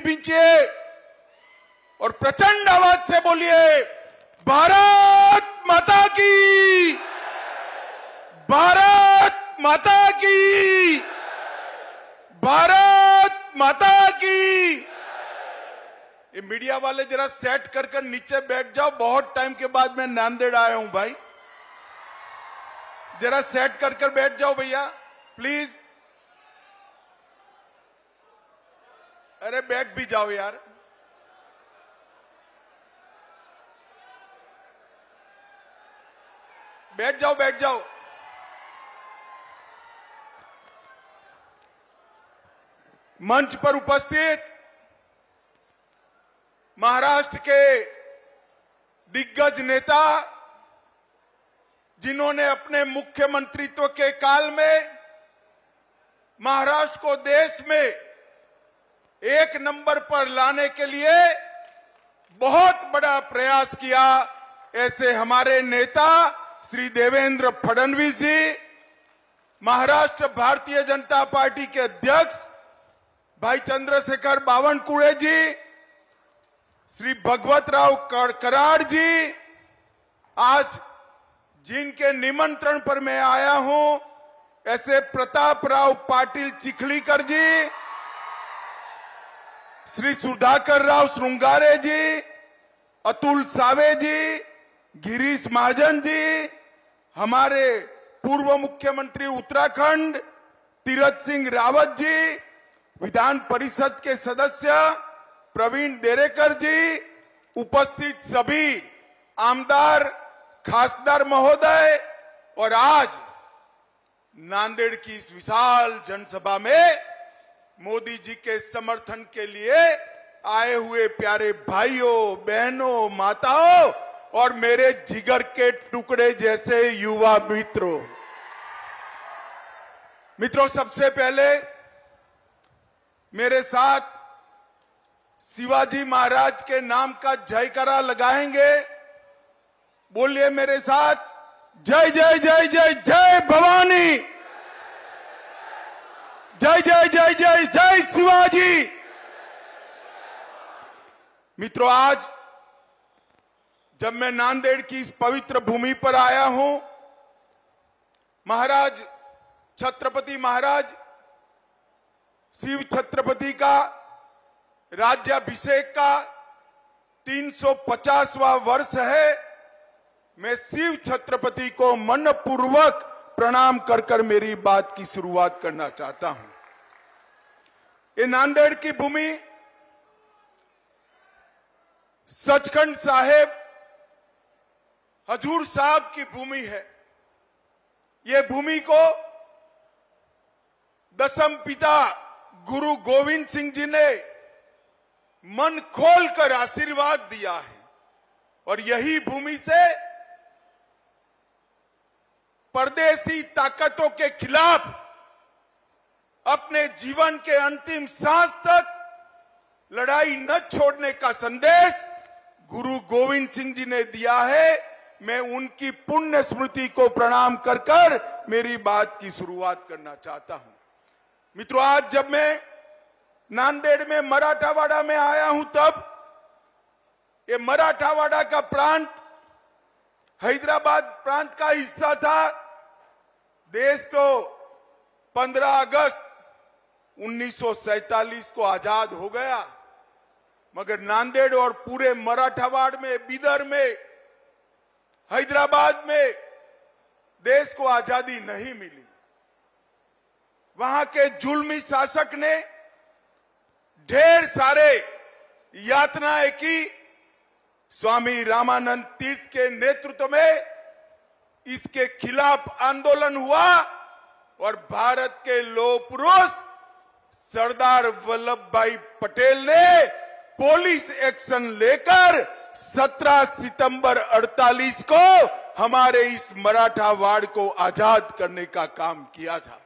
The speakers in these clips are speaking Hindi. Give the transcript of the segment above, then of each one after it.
खींचिए और प्रचंड आवाज से बोलिए, भारत माता की, भारत माता की, भारत माता की। ये मीडिया वाले जरा सेट कर नीचे बैठ जाओ, बहुत टाइम के बाद मैं नांदेड़ आया हूं भाई, जरा सेट कर बैठ जाओ भैया प्लीज। अरे बैठ भी जाओ यार। बैठ जाओ बैठ जाओ। मंच पर उपस्थित महाराष्ट्र के दिग्गज नेता, जिन्होंने अपने मुख्यमंत्रित्व के काल में महाराष्ट्र को देश में एक नंबर पर लाने के लिए बहुत बड़ा प्रयास किया, ऐसे हमारे नेता श्री देवेंद्र फडणवीस जी, महाराष्ट्र भारतीय जनता पार्टी के अध्यक्ष भाई चंद्रशेखर बावनकुळे जी, श्री भगवतराव कराड़ जी, आज जिनके निमंत्रण पर मैं आया हूं, ऐसे प्रताप राव पाटिल चिखलीकर जी, श्री सुधाकर राव श्रृंगारे जी, अतुल सावे जी, गिरीश महाजन जी, हमारे पूर्व मुख्यमंत्री उत्तराखंड तीरथ सिंह रावत जी, विधान परिषद के सदस्य प्रवीण देरेकर जी, उपस्थित सभी आमदार खासदार महोदय, और आज नांदेड़ की इस विशाल जनसभा में मोदी जी के समर्थन के लिए आए हुए प्यारे भाइयों बहनों माताओं और मेरे जिगर के टुकड़े जैसे युवा मित्रों, सबसे पहले मेरे साथ शिवाजी महाराज के नाम का जयकारा लगाएंगे। बोलिए मेरे साथ, जय जय जय जय जय भवानी, जय जय जय जय जय शिवाजी। मित्रों, आज जब मैं नांदेड़ की इस पवित्र भूमि पर आया हूं, महाराज छत्रपति महाराज शिव छत्रपति का राज्याभिषेक का 350वां वर्ष है। मैं शिव छत्रपति को मनपूर्वक प्रणाम कर मेरी बात की शुरुआत करना चाहता हूं। ये नांदेड़ की भूमि सचखंड साहेब हजूर साहब की भूमि है। ये भूमि को दसम पिता गुरु गोविंद सिंह जी ने मन खोलकर आशीर्वाद दिया है, और यही भूमि से परदेशी ताकतों के खिलाफ अपने जीवन के अंतिम सांस तक लड़ाई न छोड़ने का संदेश गुरु गोविंद सिंह जी ने दिया है। मैं उनकी पुण्य स्मृति को प्रणाम कर मेरी बात की शुरुआत करना चाहता हूं। मित्रों, आज जब मैं नांदेड़ में मराठावाड़ा में आया हूं, तब ये मराठावाड़ा का प्रांत हैदराबाद प्रांत का हिस्सा था। देश तो 15 अगस्त 1947 को आजाद हो गया, मगर नांदेड़ और पूरे मराठावाड़ में, बीदर में, हैदराबाद में देश को आजादी नहीं मिली। वहां के जुल्मी शासक ने ढेर सारे यातनाएं की। स्वामी रामानंद तीर्थ के नेतृत्व में इसके खिलाफ आंदोलन हुआ और भारत के लौह पुरुष सरदार वल्लभ भाई पटेल ने पुलिस एक्शन लेकर 17 सितंबर 48 को हमारे इस मराठावाड़ को आजाद करने का काम किया था।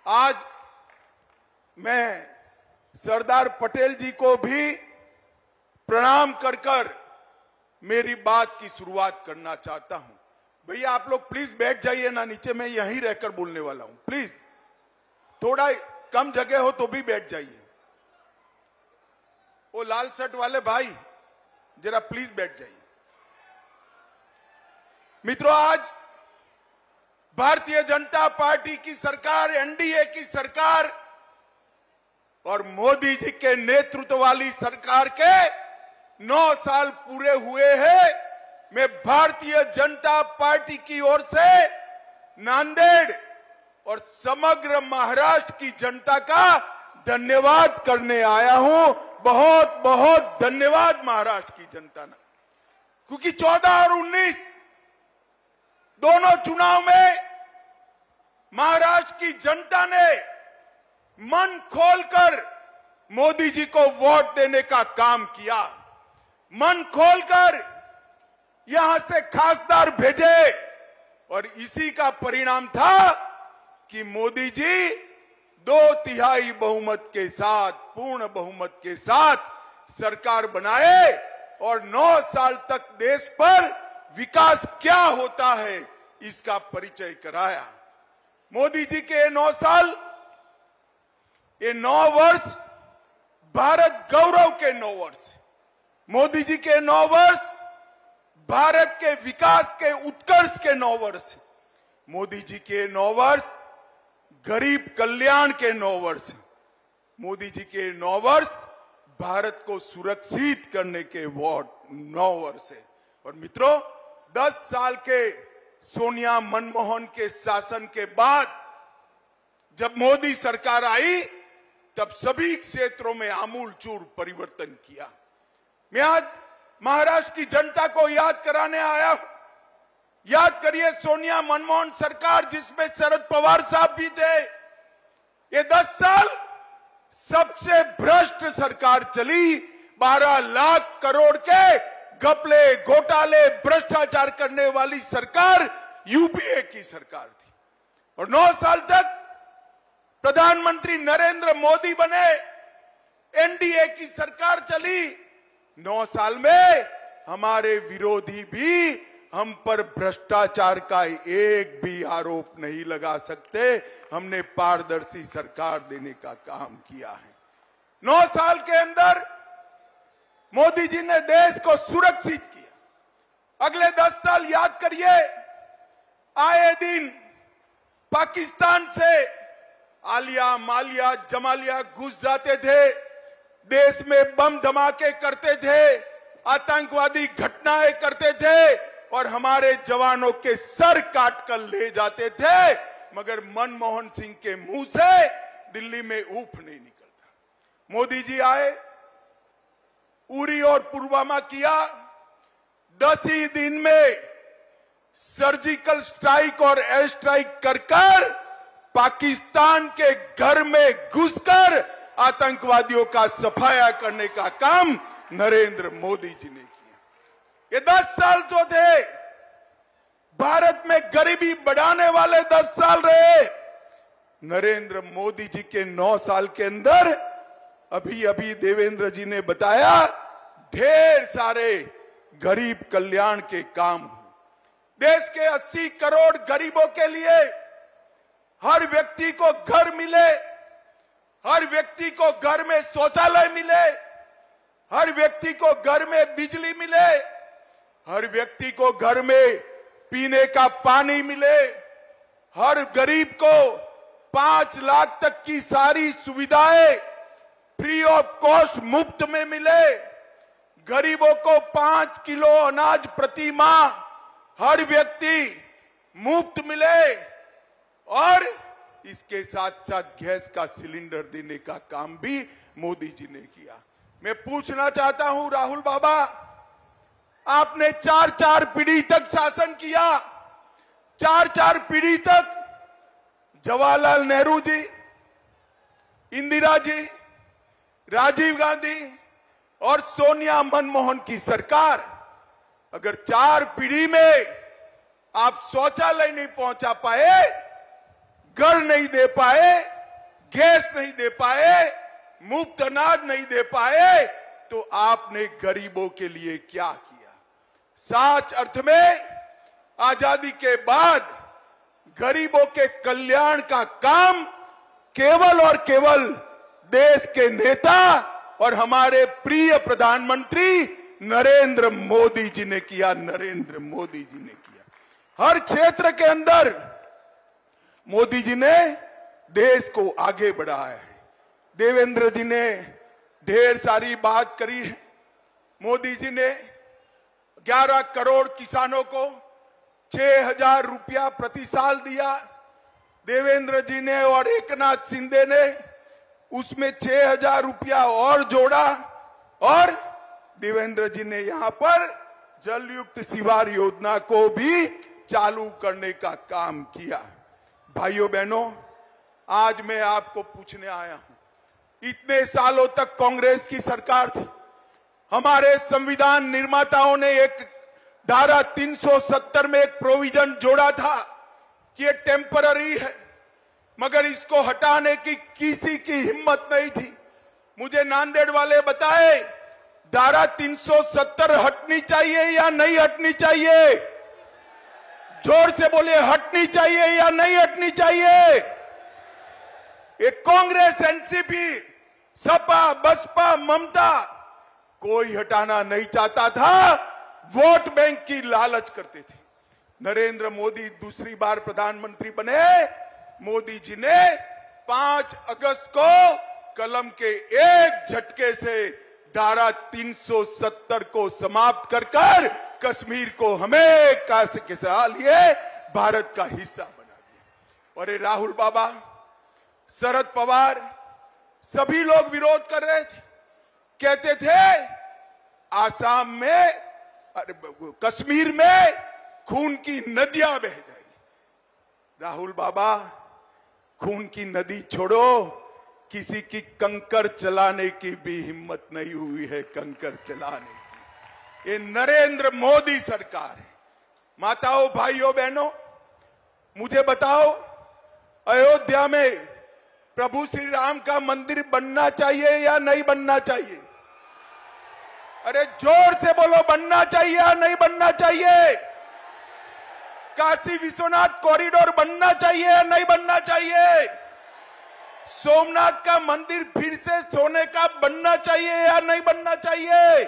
आज मैं सरदार पटेल जी को भी प्रणाम कर मेरी बात की शुरुआत करना चाहता हूं। भैया आप लोग प्लीज बैठ जाइए ना नीचे, मैं यहीं रहकर बोलने वाला हूं। प्लीज थोड़ा कम जगह हो तो भी बैठ जाइए। वो लाल शर्ट वाले भाई जरा प्लीज बैठ जाइए। मित्रों, आज भारतीय जनता पार्टी की सरकार, एनडीए की सरकार और मोदी जी के नेतृत्व वाली सरकार के 9 साल पूरे हुए हैं। मैं भारतीय जनता पार्टी की ओर से नांदेड़ और समग्र महाराष्ट्र की जनता का धन्यवाद करने आया हूं। बहुत बहुत धन्यवाद महाराष्ट्र की जनता ने, क्योंकि 14 और 19 दोनों चुनाव में महाराष्ट्र की जनता ने मन खोलकर मोदी जी को वोट देने का काम किया। मन खोलकर यहां से खासदार भेजे और इसी का परिणाम था कि मोदी जी 2/3 बहुमत के साथ, पूर्ण बहुमत के साथ सरकार बनाए और 9 साल तक देश पर विकास क्या होता है इसका परिचय कराया। मोदी जी के 9 साल, ये 9 वर्ष भारत गौरव के 9 वर्ष। मोदी जी के 9 वर्ष भारत के विकास के उत्कर्ष के 9 वर्ष। मोदी जी के 9 वर्ष गरीब कल्याण के 9 वर्ष। मोदी जी के 9 वर्ष भारत को सुरक्षित करने के 9 वर्ष है। और मित्रों, 10 साल के सोनिया मनमोहन के शासन के बाद जब मोदी सरकार आई, तब सभी क्षेत्रों में आमूलचूल परिवर्तन किया। मैं आज महाराष्ट्र की जनता को याद कराने आया हूं। याद करिए सोनिया मनमोहन सरकार, जिसमें शरद पवार साहब भी थे। ये 10 साल सबसे भ्रष्ट सरकार चली। 12 लाख करोड़ के घपले, घोटाले, भ्रष्टाचार करने वाली सरकार यूपीए की सरकार थी। और 9 साल तक प्रधानमंत्री नरेंद्र मोदी बने, एनडीए की सरकार चली। 9 साल में हमारे विरोधी भी हम पर भ्रष्टाचार का एक भी आरोप नहीं लगा सकते। हमने पारदर्शी सरकार देने का काम किया है। 9 साल के अंदर मोदी जी ने देश को सुरक्षित किया। अगले 10 साल याद करिए, आए दिन पाकिस्तान से आलिया, मालिया, जमालिया घुस जाते थे, देश में बम धमाके करते थे, आतंकवादी घटनाएं करते थे और हमारे जवानों के सर काट कर ले जाते थे, मगर मनमोहन सिंह के मुंह से दिल्ली में ऊफ नहीं निकलता। मोदी जी आए, उरी और पुलवामा किया। 10 ही दिन में सर्जिकल स्ट्राइक और एयर स्ट्राइक कर पाकिस्तान के घर में घुसकर आतंकवादियों का सफाया करने का काम नरेंद्र मोदी जी ने किया। ये 10 साल जो थे, भारत में गरीबी बढ़ाने वाले 10 साल रहे। नरेंद्र मोदी जी के 9 साल के अंदर अभी अभी देवेंद्र जी ने बताया, ढेर सारे गरीब कल्याण के काम हुए। देश के 80 करोड़ गरीबों के लिए हर व्यक्ति को घर मिले, हर व्यक्ति को घर में शौचालय मिले, हर व्यक्ति को घर में बिजली मिले, हर व्यक्ति को घर में पीने का पानी मिले, हर गरीब को 5 लाख तक की सारी सुविधाएं फ्री ऑफ कॉस्ट मुफ्त में मिले, गरीबों को 5 किलो अनाज प्रति माह हर व्यक्ति मुफ्त मिले, और इसके साथ साथ गैस का सिलेंडर देने का काम भी मोदी जी ने किया। मैं पूछना चाहता हूं राहुल बाबा, आपने 4 पीढ़ी तक शासन किया। 4 पीढ़ी तक जवाहरलाल नेहरू जी, इंदिरा जी, राजीव गांधी और सोनिया मनमोहन की सरकार, अगर 4 पीढ़ी में आप शौचालय नहीं पहुंचा पाए, घर नहीं दे पाए, गैस नहीं दे पाए, मुफ्त अनाज नहीं दे पाए, तो आपने गरीबों के लिए क्या किया? सच अर्थ में आजादी के बाद गरीबों के कल्याण का काम केवल और केवल देश के नेता और हमारे प्रिय प्रधानमंत्री नरेंद्र मोदी जी ने किया, नरेंद्र मोदी जी ने किया। हर क्षेत्र के अंदर मोदी जी ने देश को आगे बढ़ाया है। देवेंद्र जी ने ढेर सारी बात करी है। मोदी जी ने 11 करोड़ किसानों को 6,000 रुपया प्रति साल दिया। देवेंद्र जी ने और एकनाथ शिंदे ने उसमें 6,000 रुपया और जोड़ा और देवेंद्र जी ने यहां पर जलयुक्त शिवार योजना को भी चालू करने का काम किया। भाइयों बहनों, आज मैं आपको पूछने आया हूं, इतने सालों तक कांग्रेस की सरकार थी। हमारे संविधान निर्माताओं ने एक धारा 370 में एक प्रोविजन जोड़ा था कि ये टेम्पररी है, मगर इसको हटाने की किसी की हिम्मत नहीं थी। मुझे नांदेड़ वाले बताए, धारा 370 हटनी चाहिए या नहीं हटनी चाहिए? जोर से बोलिए, हटनी चाहिए या नहीं हटनी चाहिए? ये कांग्रेस, एनसीपी, सपा, बसपा, ममता कोई हटाना नहीं चाहता था, वोट बैंक की लालच करते थे। नरेंद्र मोदी दूसरी बार प्रधानमंत्री बने। मोदी जी ने 5 अगस्त को कलम के एक झटके से धारा 370 को समाप्त कर कश्मीर को हमेशा के लिए भारत का हिस्सा बना दिया। और ये राहुल बाबा, शरद पवार, सभी लोग विरोध कर रहे थे। कहते थे आसाम में, कश्मीर में खून की नदियां बह जाएगी। राहुल बाबा, खून की नदी छोड़ो, किसी की कंकर चलाने की भी हिम्मत नहीं हुई है, कंकर चलाने की। ये नरेंद्र मोदी सरकार है। माताओं, भाइयों, बहनों, मुझे बताओ, अयोध्या में प्रभु श्री राम का मंदिर बनना चाहिए या नहीं बनना चाहिए? अरे जोर से बोलो, बनना चाहिए या नहीं बनना चाहिए? काशी विश्वनाथ कॉरिडोर बनना चाहिए या नहीं बनना चाहिए? सोमनाथ का मंदिर फिर से सोने का बनना चाहिए या नहीं बनना चाहिए?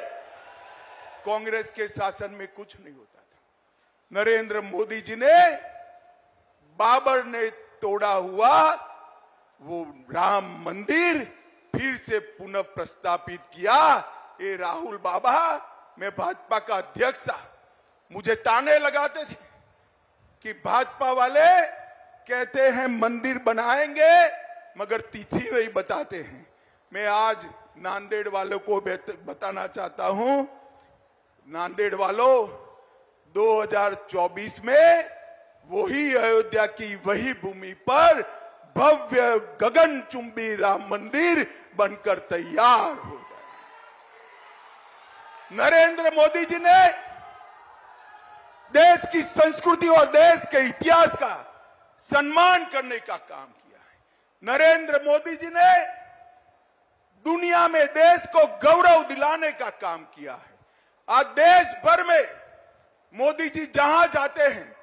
कांग्रेस के शासन में कुछ नहीं होता था। नरेंद्र मोदी जी ने बाबर ने तोड़ा हुआ वो राम मंदिर फिर से पुनः प्रस्तापित किया। ये राहुल बाबा, मैं भाजपा का अध्यक्ष था, मुझे ताने लगाते थे कि भाजपा वाले कहते हैं मंदिर बनाएंगे मगर तिथि नहीं बताते हैं। मैं आज नांदेड़ वालों को बताना चाहता हूं, नांदेड़ वालों, 2024 में वही अयोध्या की वही भूमि पर भव्य गगनचुंबी राम मंदिर बनकर तैयार हो जाए। नरेंद्र मोदी जी ने देश की संस्कृति और देश के इतिहास का सम्मान करने का काम किया है। नरेंद्र मोदी जी ने दुनिया में देश को गौरव दिलाने का काम किया है। आज देश भर में मोदी जी जहां जाते हैं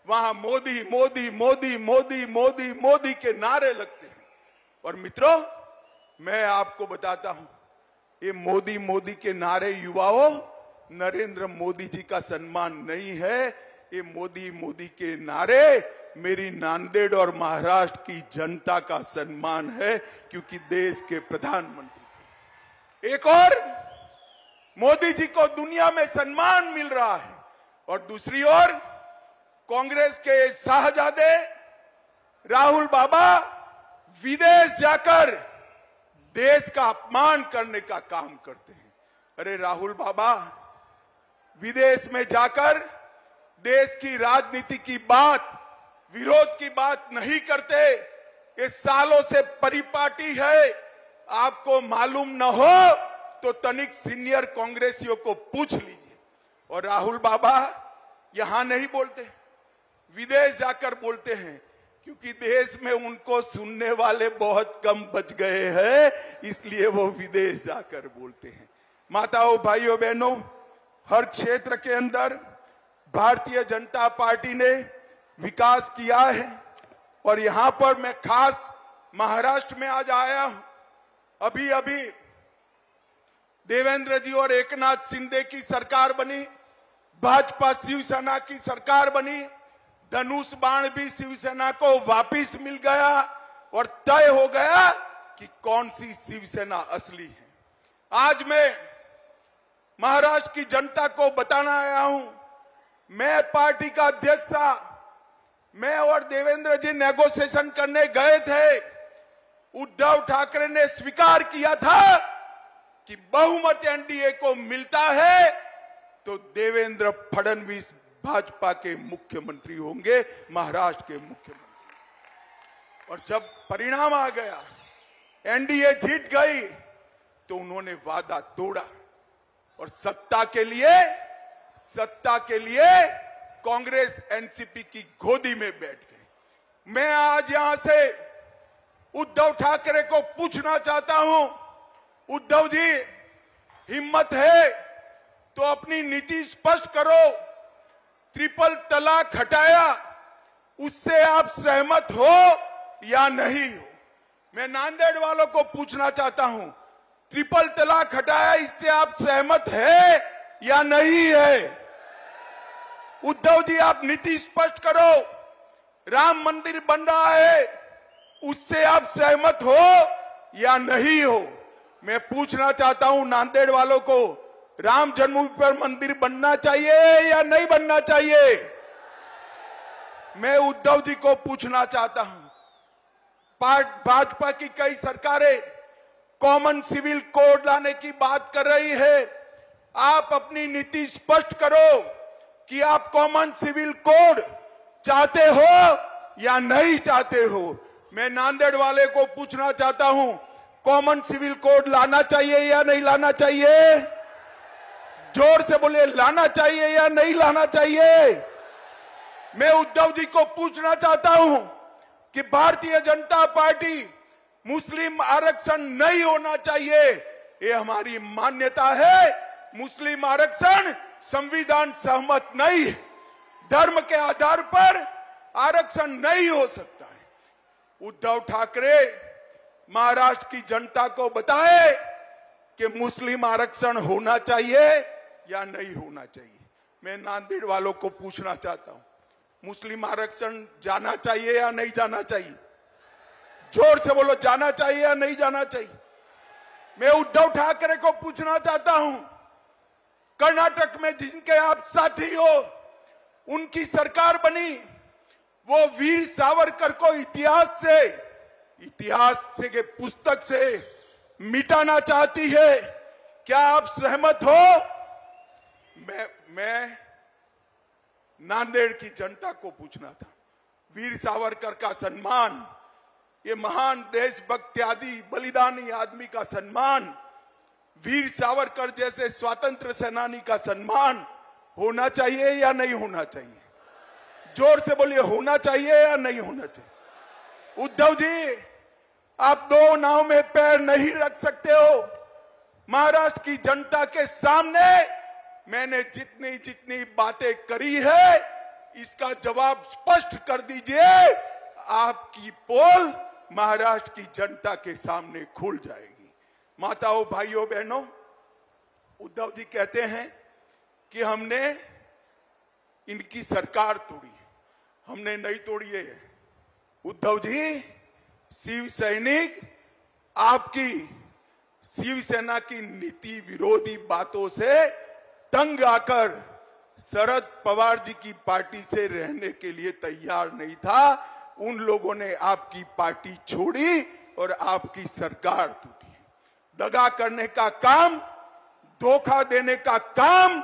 वहां मोदी मोदी मोदी मोदी मोदी मोदी के नारे लगते हैं। और मित्रों, मैं आपको बताता हूं, ये मोदी मोदी के नारे युवाओं नरेंद्र मोदी जी का सम्मान नहीं है। ये मोदी मोदी के नारे मेरी नांदेड़ और महाराष्ट्र की जनता का सम्मान है, क्योंकि देश के प्रधानमंत्री। एक और मोदी जी को दुनिया में सम्मान मिल रहा है और दूसरी ओर कांग्रेस के शाहजादे राहुल बाबा विदेश जाकर देश का अपमान करने का काम करते हैं। अरे राहुल बाबा, विदेश में जाकर देश की राजनीति की बात, विरोध की बात नहीं करते। ये सालों से परिपाटी है। आपको मालूम न हो तो तनिक सीनियर कांग्रेसियों को पूछ लीजिए। और राहुल बाबा यहां नहीं बोलते, विदेश जाकर बोलते हैं, क्योंकि देश में उनको सुनने वाले बहुत कम बच गए हैं, इसलिए वो विदेश जाकर बोलते हैं। माताओं, भाइयों, बहनों, हर क्षेत्र के अंदर भारतीय जनता पार्टी ने विकास किया है। और यहां पर मैं खास महाराष्ट्र में आज आया हूं। अभी अभी देवेंद्र जी और एकनाथ शिंदे की सरकार बनी, भाजपा शिवसेना की सरकार बनी, धनुष बाण भी शिवसेना को वापिस मिल गया और तय हो गया कि कौन सी शिवसेना असली है। आज मैं महाराष्ट्र की जनता को बताना आया हूं, मैं पार्टी का अध्यक्ष था, मैं और देवेंद्र जी नेगोशिएशन करने गए थे। उद्धव ठाकरे ने स्वीकार किया था कि बहुमत एनडीए को मिलता है तो देवेंद्र फडणवीस भाजपा के मुख्यमंत्री होंगे, महाराष्ट्र के मुख्यमंत्री। और जब परिणाम आ गया, एनडीए जीत गई, तो उन्होंने वादा तोड़ा और सत्ता के लिए कांग्रेस एनसीपी की गोदी में बैठ गई। मैं आज यहां से उद्धव ठाकरे को पूछना चाहता हूं, उद्धव जी, हिम्मत है तो अपनी नीति स्पष्ट करो। ट्रिपल तलाक हटाया, उससे आप सहमत हो या नहीं हो? मैं नांदेड़ वालों को पूछना चाहता हूं, ट्रिपल तलाक हटाया, इससे आप सहमत है या नहीं है? उद्धव जी, आप नीति स्पष्ट करो। राम मंदिर बन रहा है, उससे आप सहमत हो या नहीं हो? मैं पूछना चाहता हूं नांदेड़ वालों को, राम जन्मभूमि पर मंदिर बनना चाहिए या नहीं बनना चाहिए? मैं उद्धव जी को पूछना चाहता हूं, भाजपा की कई सरकारें कॉमन सिविल कोड लाने की बात कर रही है। आप अपनी नीति स्पष्ट करो कि आप कॉमन सिविल कोड चाहते हो या नहीं चाहते हो। मैं नांदेड़ वाले को पूछना चाहता हूं, कॉमन सिविल कोड लाना चाहिए या नहीं लाना चाहिए? जोर से बोले, लाना चाहिए या नहीं लाना चाहिए? मैं उद्धव जी को पूछना चाहता हूं कि भारतीय जनता पार्टी, मुस्लिम आरक्षण नहीं होना चाहिए, ये हमारी मान्यता है। मुस्लिम आरक्षण संविधान सहमत नहीं है, धर्म के आधार पर आरक्षण नहीं हो सकता है। उद्धव ठाकरे महाराष्ट्र की जनता को बताए कि मुस्लिम आरक्षण होना चाहिए या नहीं होना चाहिए। मैं नांदेड़ वालों को पूछना चाहता हूं, मुस्लिम आरक्षण जाना चाहिए या नहीं जाना चाहिए? जोर से बोलो, जाना चाहिए या नहीं जाना चाहिए? मैं उद्धव ठाकरे को पूछना चाहता हूं, कर्नाटक में जिनके आप साथी हो, उनकी सरकार बनी, वो वीर सावरकर को इतिहास के पुस्तक से मिटाना चाहती है। क्या आप सहमत हो? मैं नांदेड़ की जनता को पूछना था, वीर सावरकर का सम्मान, ये महान देशभक्त आदि बलिदानी आदमी का सम्मान, वीर सावरकर जैसे स्वतंत्र सेनानी का सम्मान होना चाहिए या नहीं होना चाहिए? जोर से बोलिए, होना चाहिए या नहीं होना चाहिए? उद्धव जी, आप दो नाव में पैर नहीं रख सकते हो। महाराष्ट्र की जनता के सामने मैंने जितनी बातें करी है, इसका जवाब स्पष्ट कर दीजिए। आपकी पोल महाराष्ट्र की जनता के सामने खुल जाएगी। माताओं, भाइयों, बहनों, उद्धव जी कहते हैं कि हमने इनकी सरकार तोड़ी, हमने नहीं तोड़ी है। उद्धव जी, शिव सैनिक आपकी शिवसेना की नीति विरोधी बातों से तंग आकर शरद पवार जी की पार्टी से रहने के लिए तैयार नहीं था। उन लोगों ने आपकी पार्टी छोड़ी और आपकी सरकार टूटी। दगा करने का काम, धोखा देने का काम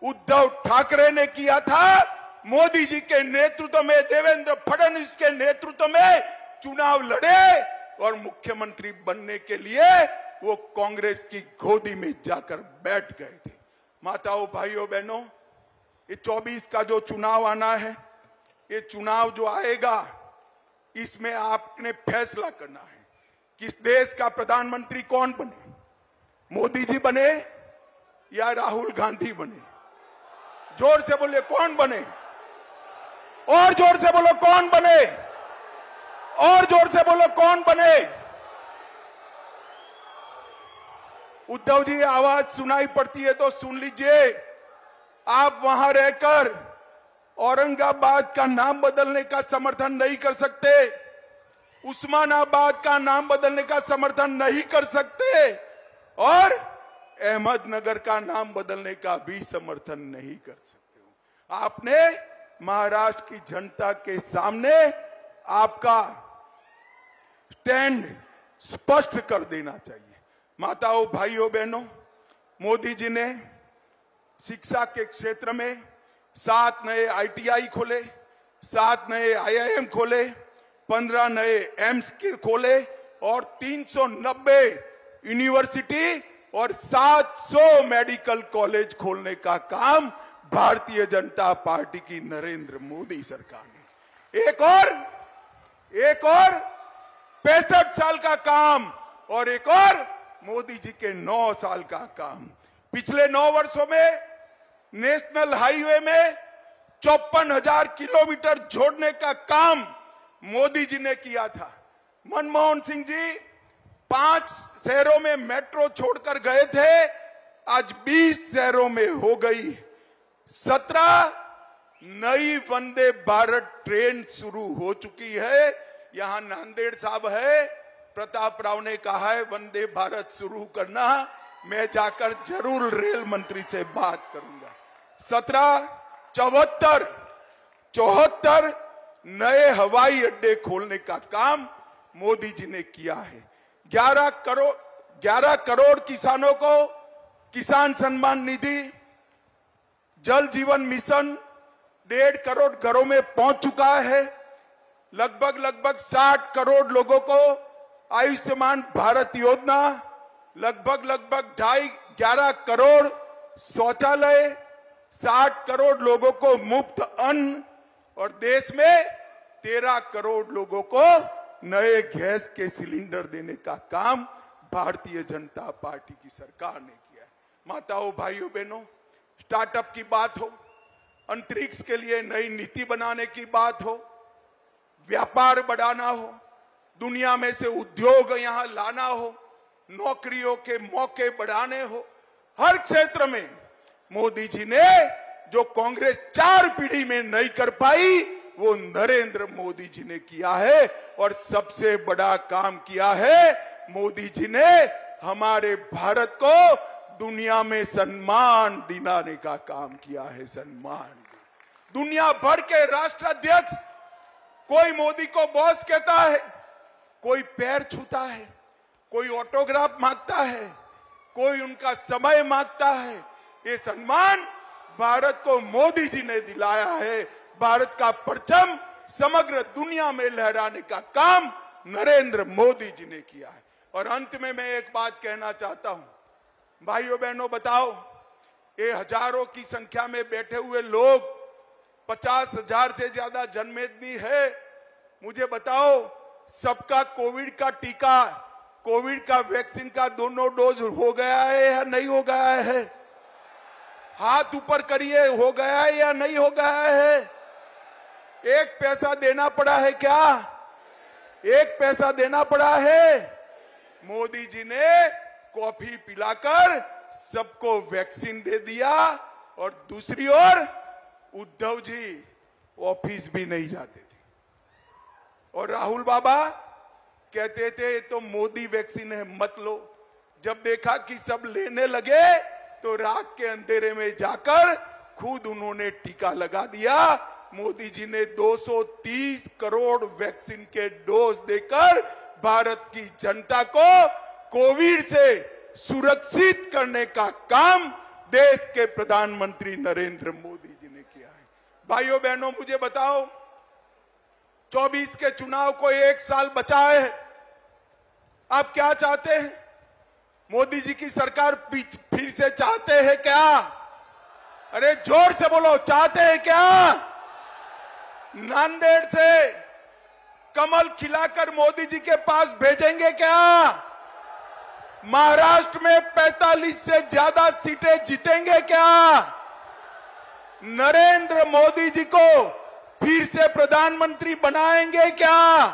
उद्धव ठाकरे ने किया था। मोदी जी के नेतृत्व में, देवेंद्र फडणवीस के नेतृत्व में चुनाव लड़े और मुख्यमंत्री बनने के लिए वो कांग्रेस की गोदी में जाकर बैठ गए थे। माताओं, भाइयों, बहनों, ये 24 का जो चुनाव आना है, ये चुनाव जो आएगा, इसमें आपने फैसला करना है किस देश का प्रधानमंत्री कौन बने, मोदी जी बने या राहुल गांधी बने? जोर से बोले, कौन बने? और जोर से बोलो, कौन बने? और जोर से बोलो, कौन बने? उद्धव जी, आवाज सुनाई पड़ती है तो सुन लीजिए। आप वहां रहकर औरंगाबाद का नाम बदलने का समर्थन नहीं कर सकते, उस्मानाबाद का नाम बदलने का समर्थन नहीं कर सकते और अहमदनगर का नाम बदलने का भी समर्थन नहीं कर सकते हो। आपने महाराष्ट्र की जनता के सामने आपका स्टैंड स्पष्ट कर देना चाहिए। माताओं, भाइयों, बहनों, मोदी जी ने शिक्षा के क्षेत्र में 7 नए ITI खोले, 7 नए IIM खोले, 15 नए एम्स खोले और 390 यूनिवर्सिटी और 700 मेडिकल कॉलेज खोलने का काम भारतीय जनता पार्टी की नरेंद्र मोदी सरकार ने। एक और 65 साल का काम और एक और मोदी जी के 9 साल का काम। पिछले 9 वर्षों में नेशनल हाईवे में 54,000 किलोमीटर जोड़ने का काम मोदी जी ने किया था। मनमोहन सिंह जी 5 शहरों में मेट्रो छोड़कर गए थे, आज 20 शहरों में हो गई। 17 नई वंदे भारत ट्रेन शुरू हो चुकी है। यहां नांदेड़ साहब है, प्रताप राव ने कहा है वंदे भारत शुरू करना, मैं जाकर जरूर रेल मंत्री से बात करूंगा। 74 नए हवाई अड्डे खोलने का काम मोदी जी ने किया है। 11 करोड़ किसानों को किसान सम्मान निधि, जल जीवन मिशन 1.5 करोड़ घरों में पहुंच चुका है। लगभग 60 करोड़ लोगों को आयुष्मान भारत योजना, लगभग 11 करोड़ शौचालय, 60 करोड़ लोगों को मुफ्त अन्न और देश में 13 करोड़ लोगों को नए गैस के सिलेंडर देने का काम भारतीय जनता पार्टी की सरकार ने किया है। माताओं, भाइयों, बहनों, स्टार्टअप की बात हो, अंतरिक्ष के लिए नई नीति बनाने की बात हो, व्यापार बढ़ाना हो, दुनिया में से उद्योग यहां लाना हो, नौकरियों के मौके बढ़ाने हो, हर क्षेत्र में मोदी जी ने जो कांग्रेस 4 पीढ़ी में नहीं कर पाई वो नरेंद्र मोदी जी ने किया है। और सबसे बड़ा काम किया है मोदी जी ने, हमारे भारत को दुनिया में सम्मान दिलाने का काम किया है। सम्मान, दुनिया भर के राष्ट्राध्यक्ष कोई मोदी को बॉस कहता है, कोई पैर छूता है, कोई ऑटोग्राफ मांगता है, कोई उनका समय मांगता है। ये सम्मान भारत को मोदी जी ने दिलाया है। भारत का परचम समग्र दुनिया में लहराने का काम नरेंद्र मोदी जी ने किया है। और अंत में मैं एक बात कहना चाहता हूं, भाइयों बहनों, बताओ, ये हजारों की संख्या में बैठे हुए लोग, 50,000 से ज्यादा जनमेदनी है, मुझे बताओ, सबका कोविड का टीका, कोविड का वैक्सीन का दोनों डोज हो गया है या नहीं हो गया है? हाथ ऊपर करिए, हो गया है या नहीं हो गया है? 1 पैसा देना पड़ा है क्या? 1 पैसा देना पड़ा है? मोदी जी ने कॉफी पिलाकर सबको वैक्सीन दे दिया। और दूसरी ओर उद्धव जी ऑफिस भी नहीं जाते थे और राहुल बाबा कहते थे तो मोदी वैक्सीन है, मत लो। जब देखा कि सब लेने लगे तो रात के अंधेरे में जाकर खुद उन्होंने टीका लगा दिया। मोदी जी ने 230 करोड़ वैक्सीन के डोज देकर भारत की जनता को कोविड से सुरक्षित करने का काम देश के प्रधानमंत्री नरेंद्र मोदी जी ने किया है। भाइयों बहनों, मुझे बताओ, 24 के चुनाव को 1 साल बचा है, आप क्या चाहते हैं? मोदी जी की सरकार फिर से चाहते हैं क्या? अरे जोर से बोलो, चाहते हैं क्या? नांदेड़ से कमल खिलाकर मोदी जी के पास भेजेंगे क्या? महाराष्ट्र में 45 से ज्यादा सीटें जीतेंगे क्या? नरेंद्र मोदी जी को फिर से प्रधानमंत्री बनाएंगे क्या?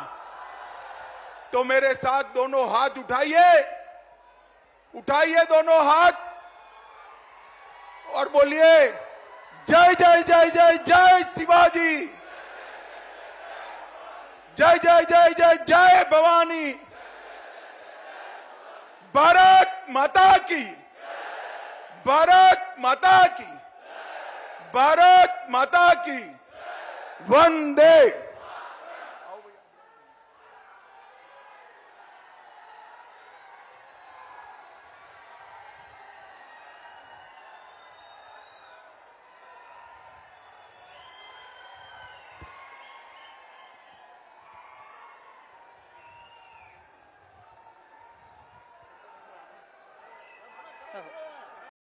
तो मेरे साथ दोनों हाथ उठाइए, उठाइए दोनों हाथ और बोलिए जय जय जय जय जय शिवाजी, जय जय जय जय जय भवानी, भारत माता की, भारत माता की, भारत माता की, वंदे